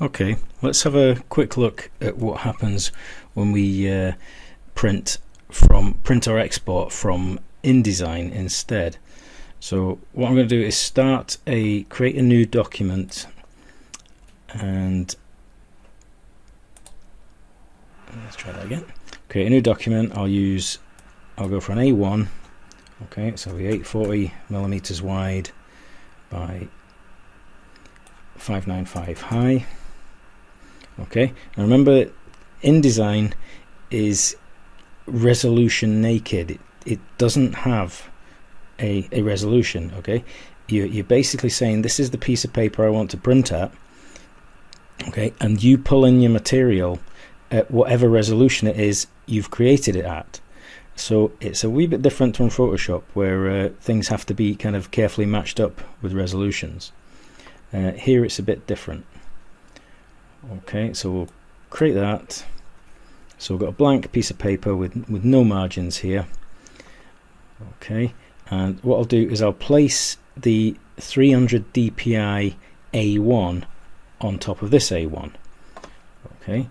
Okay, let's have a quick look at what happens when we print or export from InDesign instead. So what I'm going to do is create a new document, and let's try that again. Create a new document. I'll go for an A1. Okay, so the 840 millimeters wide by 595 high. Okay, now remember, InDesign is resolution naked. It doesn't have a resolution. Okay, you're basically saying this is the piece of paper I want to print at. Okay, and you pull in your material at whatever resolution it is you've created it at. So it's a wee bit different from Photoshop, where things have to be kind of carefully matched up with resolutions. Here it's a bit different. Okay, so we'll create that. So we've got a blank piece of paper with no margins here. Okay, and what I'll do is I'll place the 300 dpi A1 on top of this A1. Okay,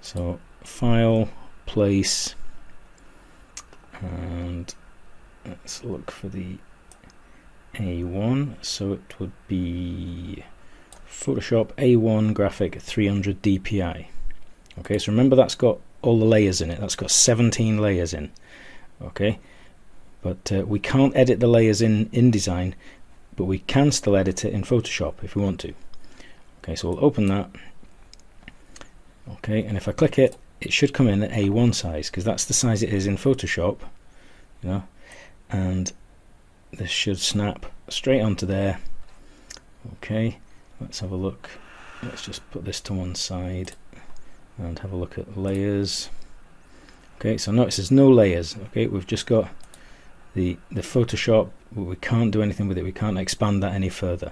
so File, Place, and let's look for the A1. So it would be Photoshop A1 graphic 300 dpi. Okay, so remember that's got all the layers in it. That's got 17 layers in. Okay, but we can't edit the layers in InDesign, but we can still edit it in Photoshop if we want to. Okay, so we'll open that. Okay, and if I click it, it should come in at A1 size, because that's the size it is in Photoshop, you know, and this should snap straight onto there. Okay, let's have a look. Let's just put this to one side and have a look at layers. Okay, so notice there's no layers. Okay, we've just got the Photoshop, but we can't do anything with it. We can't expand that any further.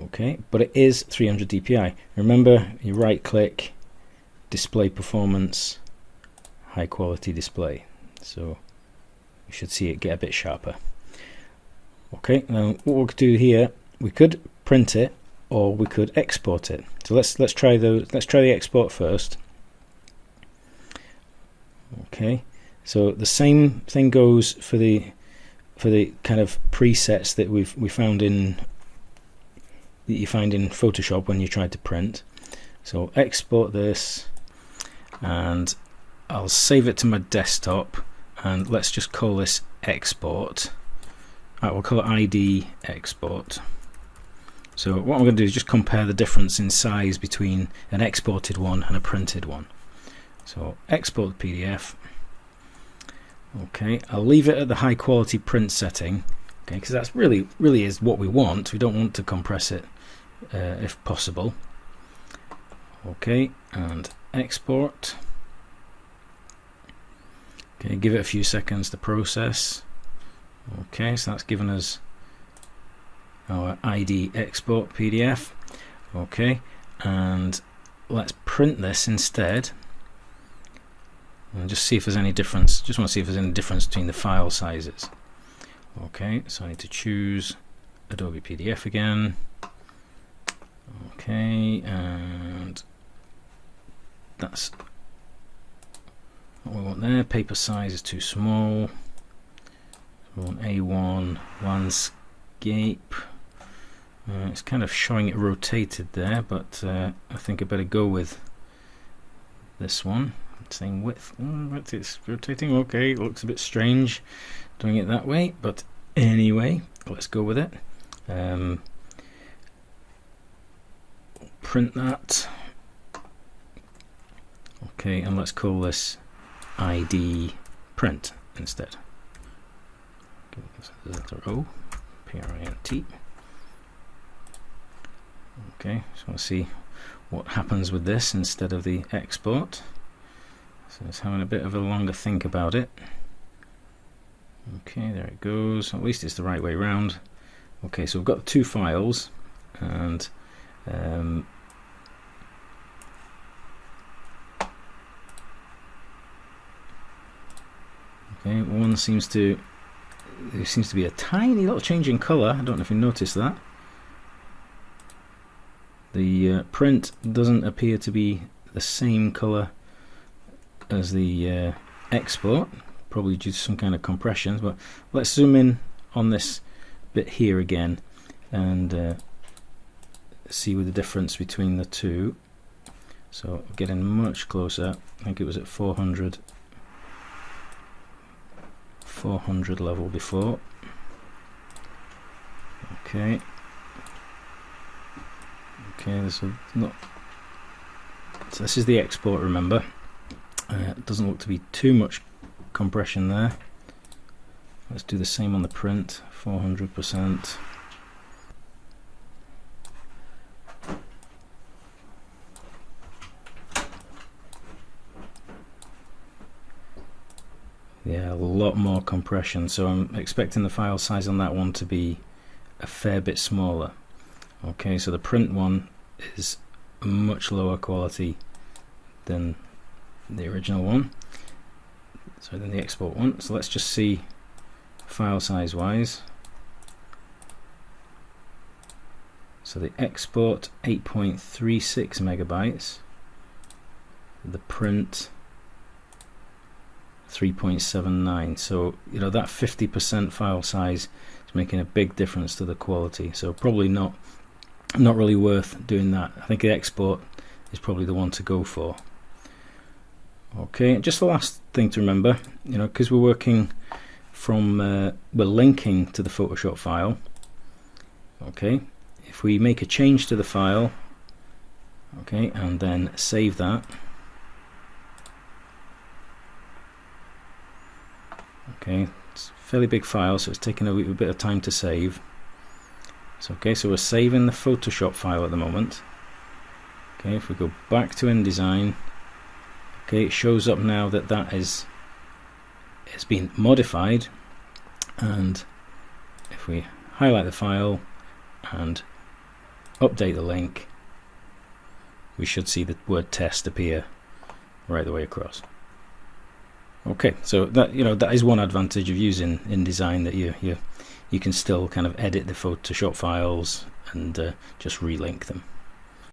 Okay, but it is 300 dpi. Remember, you right click, display performance, high quality display. So you should see it get a bit sharper. Okay, now what we'll do here, we could print it or we could export it. So let's try the export first. Okay, so the same thing goes for the kind of presets that we found that you find in Photoshop when you try to print. So export this, and I'll save it to my desktop, and let's just call this export. We'll call it ID export. So what I'm going to do is just compare the difference in size between an exported one and a printed one. So export PDF. Okay, I'll leave it at the high quality print setting. Okay, because that's really is what we want. We don't want to compress it if possible. Okay, and export. Okay, give it a few seconds to process. Okay, so that's given us our ID export PDF. Okay, and let's print this instead and just see if there's any difference. Just want to see if there's any difference between the file sizes. Okay, so I need to choose Adobe PDF again. Okay, and that's what we want there. Paper size is too small. We want A1 landscape. It's kind of showing it rotated there, but I think I better go with this one. It's saying width, but it's rotating. Okay, it looks a bit strange doing it that way, but anyway, let's go with it. Print that. Okay, and let's call this ID print instead. Letter O, P-R-I-N-T. Okay, so let's see what happens with this instead of the export. So it's having a bit of a longer think about it. Okay, there it goes. At least it's the right way around. Okay, so we've got two files, and okay, one seems to be a tiny little change in color. I don't know if you noticed that. The print doesn't appear to be the same color as the export, probably due to some kind of compression, but let's zoom in on this bit here again and see with the difference between the two. So getting much closer. I think it was at 400 level before. Okay, this will not. So this is the export, remember. It doesn't look to be too much compression there. Let's do the same on the print, 400%. Yeah, a lot more compression, so I'm expecting the file size on that one to be a fair bit smaller. Okay, so the print one is much lower quality than the original one, so than the export one. So let's just see file size wise. So the export 8.36 megabytes, the print 3.79. so you know that 50% file size is making a big difference to the quality, so probably not really worth doing that. I think the export is probably the one to go for. Okay, just the last thing to remember, you know, because we're working from we're linking to the Photoshop file. Okay, if we make a change to the file, okay, and then save that, okay, it's a fairly big file, so it's taking a bit of time to save. So okay, so we're saving the Photoshop file at the moment. Okay, if we go back to InDesign, okay, it shows up now that it's been modified, and if we highlight the file and update the link, we should see the word test appear right the way across. Okay, so that, you know, that is one advantage of using InDesign, that you can still kind of edit the Photoshop files and just relink them.